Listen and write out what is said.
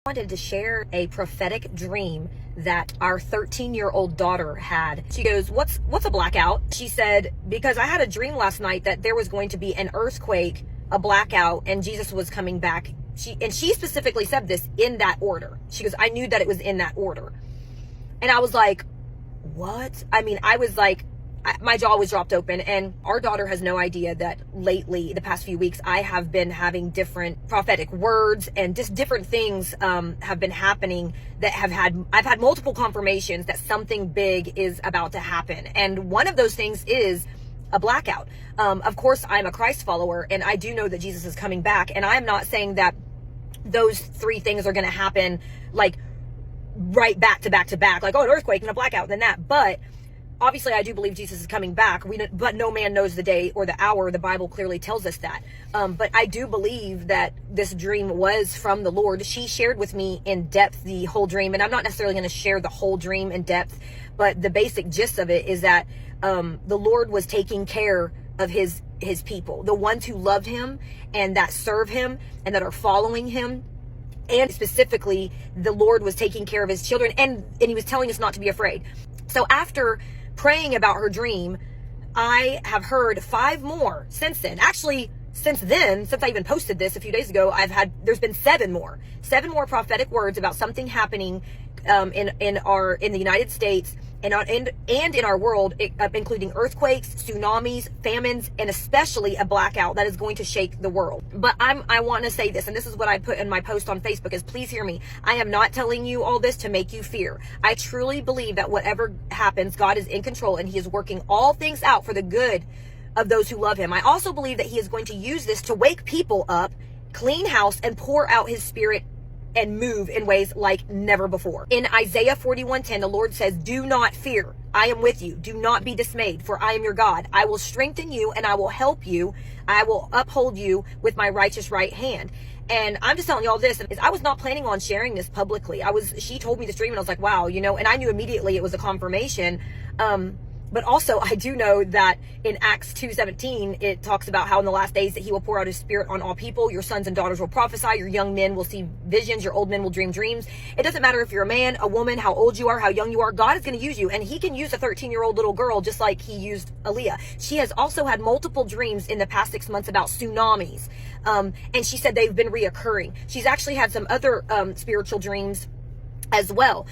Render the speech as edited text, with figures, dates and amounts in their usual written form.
Wanted to share a prophetic dream that our 13-year-old daughter had. She goes, what's a blackout? She said, because I had a dream last night that there was going to be an earthquake, a blackout, and Jesus was coming back. She specifically said this in that order. She goes, I knew that it was in that order. And I was like, what? I mean, I was like, my jaw was dropped open. And our daughter has no idea that lately, the past few weeks, I have been having different prophetic words and just different things have been happening that I've had multiple confirmations that something big is about to happen. And one of those things is a blackout. Of course, I'm a Christ follower and I do know that Jesus is coming back. And I'm not saying that those three things are going to happen like right back to back to back, like, oh, an earthquake and a blackout and then that. But obviously, I do believe Jesus is coming back, but no man knows the day or the hour. The Bible clearly tells us that. But I do believe that this dream was from the Lord. She shared with me in depth the whole dream, and I'm not necessarily going to share the whole dream in depth, but the basic gist of it is that the Lord was taking care of his people, the ones who love him and that serve him and that are following him. And specifically, the Lord was taking care of his children, and he was telling us not to be afraid. So after praying about her dream, I have heard 5 more since then. Actually, since I even posted this a few days ago, there's been 7 more prophetic words about something happening in the United States and in our world, including earthquakes, tsunamis, famines, and especially a blackout that is going to shake the world. But I want to say this, and this is what I put in my post on Facebook, is please hear me. I am not telling you all this to make you fear. I truly believe that whatever happens, God is in control and he is working all things out for the good of those who love him. I also believe that he is going to use this to wake people up, clean house, and pour out his spirit and move in ways like never before. In Isaiah 41:10, the Lord says, do not fear. I am with you. Do not be dismayed, for I am your God. I will strengthen you and I will help you. I will uphold you with my righteous right hand. And I'm just telling you all this, is I was not planning on sharing this publicly. She told me this dream and I was like, wow, and I knew immediately it was a confirmation. But also, I do know that in Acts 2:17, it talks about how in the last days that he will pour out his spirit on all people. Your sons and daughters will prophesy. Your young men will see visions. Your old men will dream dreams. It doesn't matter if you're a man, a woman, how old you are, how young you are. God is going to use you. And he can use a 13-year-old little girl just like he used Aaliyah. She has also had multiple dreams in the past 6 months about tsunamis. And she said they've been reoccurring. She's actually had some other spiritual dreams as well.